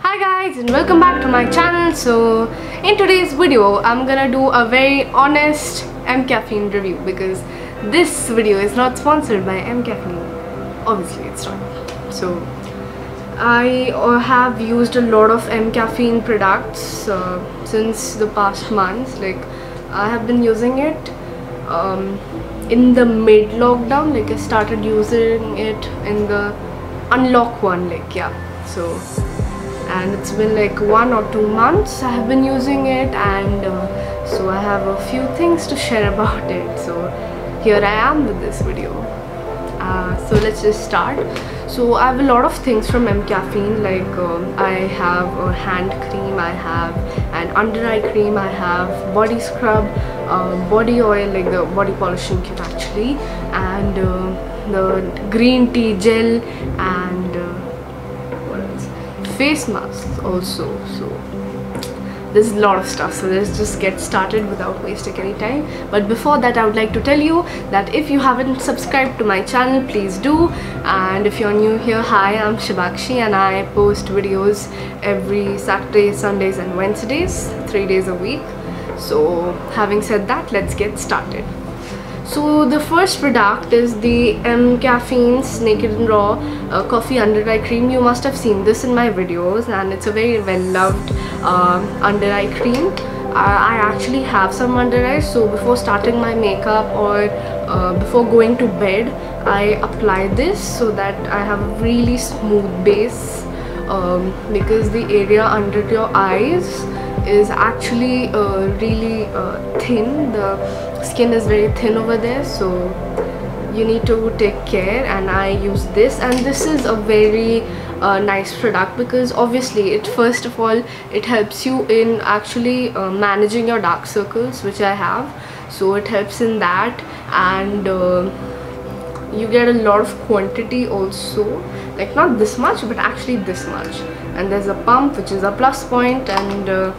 Hi guys and welcome back to my channel. So in today's video I'm gonna do a very honest M-Caffeine review because this video is not sponsored by M-Caffeine. Obviously it's not. So I have used a lot of M-Caffeine products since the past months. Like I have been using it in the mid lockdown. Like I started using it in the unlock one, like yeah. So and it's been like 1 or 2 months I have been using it, and so I have a few things to share about it. So here I am with this video. So let's just start. So I have a lot of things from M-Caffeine, like I have a hand cream, I have an under eye cream, I have body scrub, body oil, like the body polishing kit actually, and the green tea gel, and what else? Face masks also. So there's a lot of stuff, so let's just get started without wasting any time. But before that I would like to tell you that if you haven't subscribed to my channel, please do. And if you're new here, hi, I'm Shibakshi and I post videos every Saturday, Sundays and Wednesdays, 3 days a week. So having said that, let's get started. So the first product is the M-Caffeine's Naked and Raw Coffee Under Eye Cream. You must have seen this in my videos, and it's a very well loved under eye cream. I actually have some under eyes, so before starting my makeup or before going to bed, I apply this so that I have a really smooth base, because the area under your eyes is actually really thin. The skin is very thin over there, so you need to take care. And I use this, and this is a very nice product because obviously it, first of all, it helps you in actually managing your dark circles, which I have, so it helps in that. And you get a lot of quantity also, like not this much but actually this much. And there's a pump, which is a plus point, and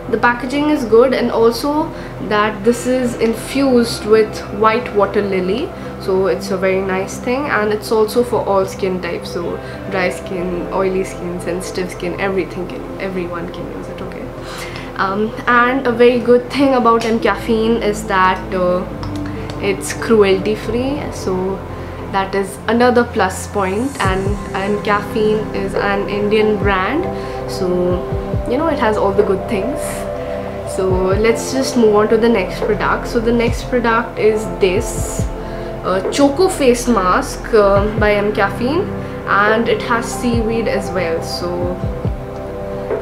the packaging is good, and also that this is infused with white water lily, so it's a very nice thing. And it's also for all skin types, so dry skin, oily skin, sensitive skin, everyone can use it, okay. And a very good thing about M-Caffeine is that it's cruelty free, so that is another plus point. And M-Caffeine is an Indian brand, so you know it has all the good things. So let's just move on to the next product. So the next product is this Choco face mask by M-Caffeine, and it has seaweed as well. So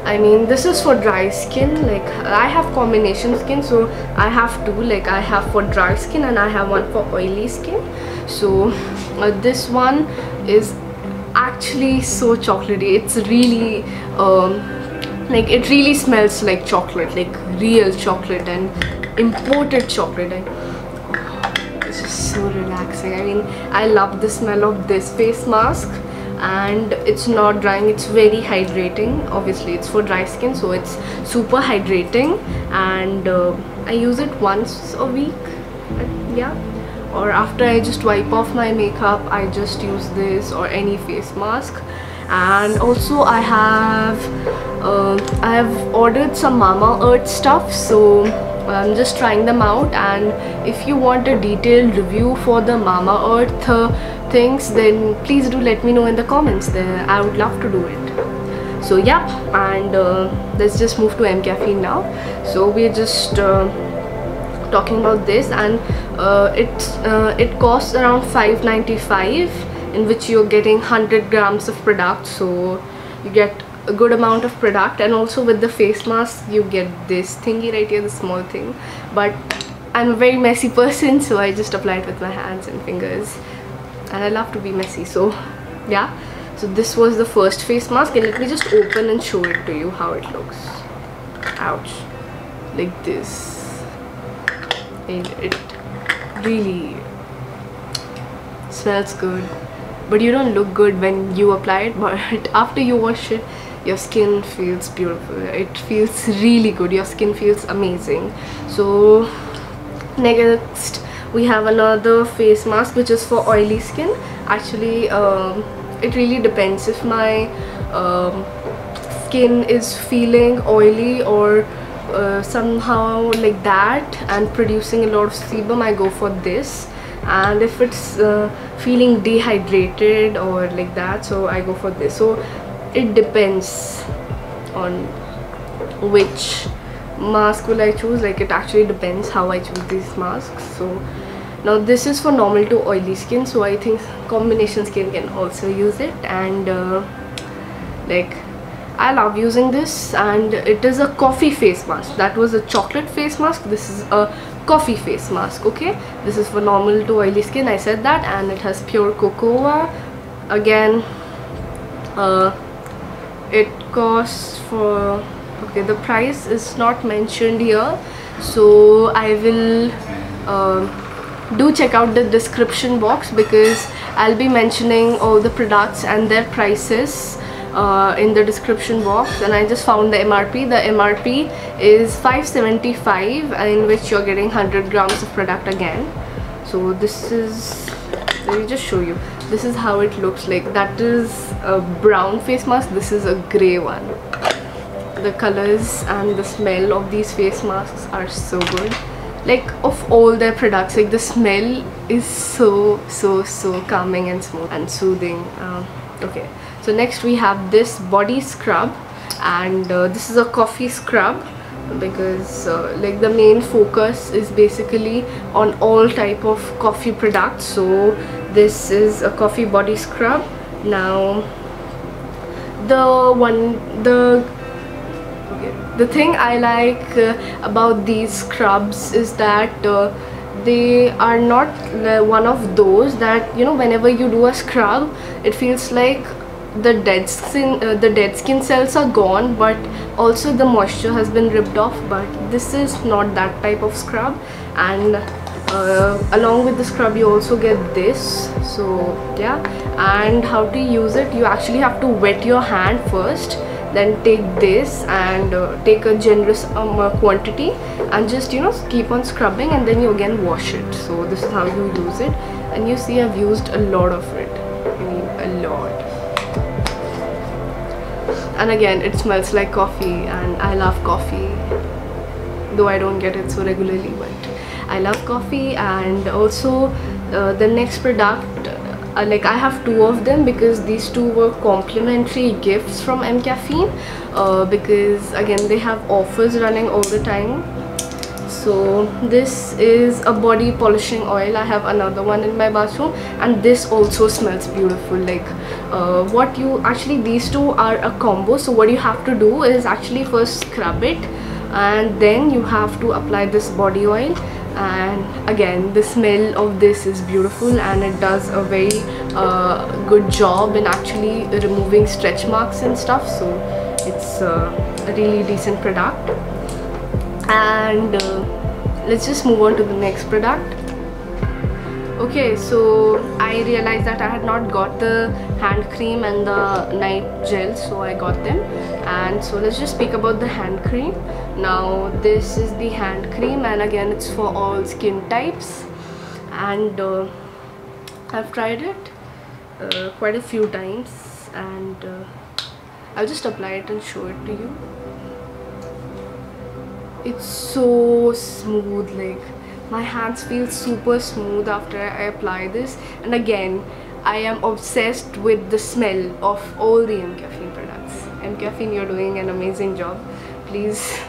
I mean, this is for dry skin. Like I have combination skin, so I have two, like I have for dry skin and I have one for oily skin. So this one is actually so chocolatey. It's really like it really smells like chocolate, like real chocolate and imported chocolate, and it's just so relaxing. I mean, I love the smell of this face mask, and it's not drying, it's very hydrating. Obviously it's for dry skin, so it's super hydrating. And I use it once a week, yeah, or after I just wipe off my makeup, I just use this or any face mask. And also I have ordered some Mamaearth stuff, so I'm just trying them out. And if you want a detailed review for the Mamaearth things, then please do let me know in the comments. There, I would love to do it. So yeah, and let's just move to M-Caffeine now. So we're just talking about this, and it costs around $5.95, in which you're getting 100 grams of product, so you get a good amount of product. And also with the face mask you get this thingy right here, the small thing, but I'm a very messy person, so I just apply it with my hands and fingers, and I love to be messy. So yeah, so this was the first face mask, and let me just open and show it to you how it looks. Ouch, like this. And it really smells good, but you don't look good when you apply it, but after you wash it, your skin feels beautiful. It feels really good, your skin feels amazing. So next we have another face mask, which is for oily skin. Actually it really depends. If my skin is feeling oily or somehow like that and producing a lot of sebum, I go for this. And if it's feeling dehydrated or like that, so I go for this. So it depends on which mask will I choose. Like, it actually depends how I choose these masks. So now this is for normal to oily skin, so I think combination skin can also use it. And like, I love using this, and it is a coffee face mask. That was a chocolate face mask. This is a coffee face mask. Okay, this is for normal to oily skin, I said that. And it has pure cocoa. Again, it costs for, okay, the price is not mentioned here, so I will do check out the description box, because I'll be mentioning all the products and their prices in the description box. And I just found the MRP. The MRP is $575, in which you're getting 100 grams of product again. So this is, let me just show you. This is how it looks like. That is a brown face mask. This is a gray one. The colors and the smell of these face masks are so good. Like, of all their products, like, the smell is so calming and smooth and soothing. Okay, so next we have this body scrub, and this is a coffee scrub, because like, the main focus is basically on all type of coffee products. So this is a coffee body scrub. Now the thing I like about these scrubs is that they are not one of those that, you know, whenever you do a scrub, it feels like the dead skin cells are gone, but also the moisture has been ripped off. But this is not that type of scrub. And along with the scrub you also get this. So yeah, and how to use it, you actually have to wet your hand first, then take this and take a generous quantity, and just, you know, keep on scrubbing, and then you again wash it. So this is how you use it. And you see, I've used a lot of it. I mean, a lot. And again, it smells like coffee, and I love coffee, though I don't get it so regularly, but I love coffee. And also the next product, like, I have two of them, because these two were complimentary gifts from MCaffeine, because again, they have offers running all the time. So this is a body polishing oil. I have another one in my bathroom, and this also smells beautiful. Like, what you actually, these two are a combo. So what you have to do is actually first scrub it, and then you have to apply this body oil. And again, the smell of this is beautiful, and it does a very good job in actually removing stretch marks and stuff. So it's a really decent product. And let's just move on to the next product. Okay, so I realized that I had not got the hand cream and the night gel, so I got them. And so let's just speak about the hand cream. Now this is the hand cream, and again, it's for all skin types. And I've tried it quite a few times, and I'll just apply it and show it to you. It's so smooth. Like, my hands feel super smooth after I apply this. And again, I am obsessed with the smell of all the MCaffeine products. MCaffeine, you're doing an amazing job. Please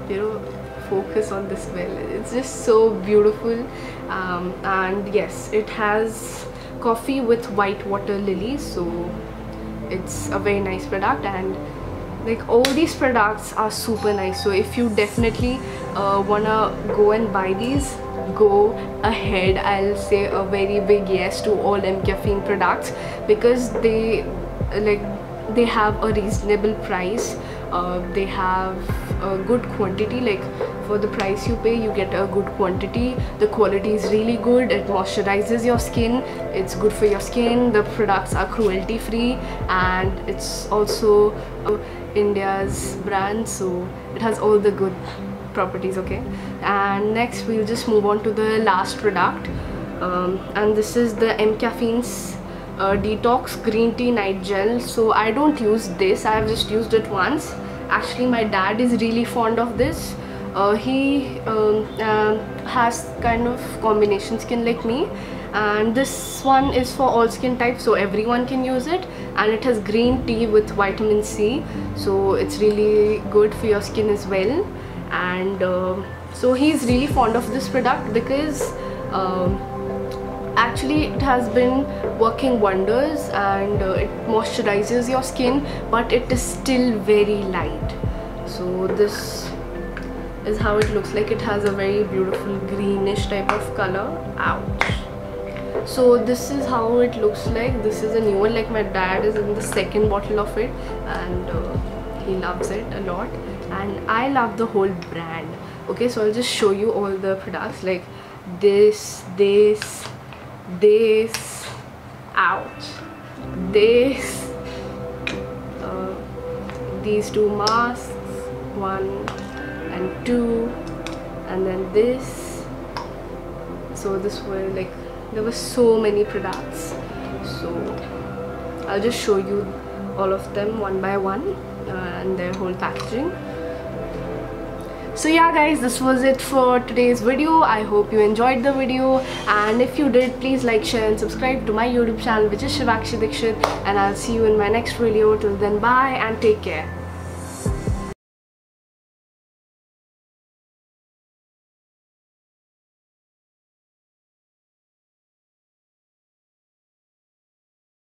you know, focus on the smell. It's just so beautiful. And yes, it has coffee with white water lilies, so it's a very nice product. And like, all these products are super nice. So if you definitely wanna go and buy these, go ahead. I'll say a very big yes to all MCaffeine products, because they have a reasonable price. They have a good quantity. Like, for the price you pay, you get a good quantity. The quality is really good. It moisturizes your skin. It's good for your skin. The products are cruelty free, and it's also India's brand, so it has all the good properties. Okay, and next we'll just move on to the last product, and this is the MCaffeine's detox green tea night gel. So I don't use this, I have just used it once. Actually my dad is really fond of this. He has kind of combination skin like me, and this one is for all skin types, so everyone can use it, and it has green tea with vitamin C, so it's really good for your skin as well. And so he's really fond of this product because actually it has been working wonders, and it moisturizes your skin, but it is still very light. So this is how it looks like. It has a very beautiful greenish type of color. Ouch. So this is how it looks like. This is a new one. Like my dad is in the second bottle of it, and he loves it a lot, and I love the whole brand. Okay, so I'll just show you all the products, like this, ouch, this, these two masks, 1 and 2, and then this. So this were like, there were so many products, so I'll just show you all of them one by one, and their whole packaging. So yeah guys, this was it for today's video. I hope you enjoyed the video, and if you did, please like, share and subscribe to my YouTube channel, which is Shivakshi Dikshit, and I'll see you in my next video. Till then, bye and take care.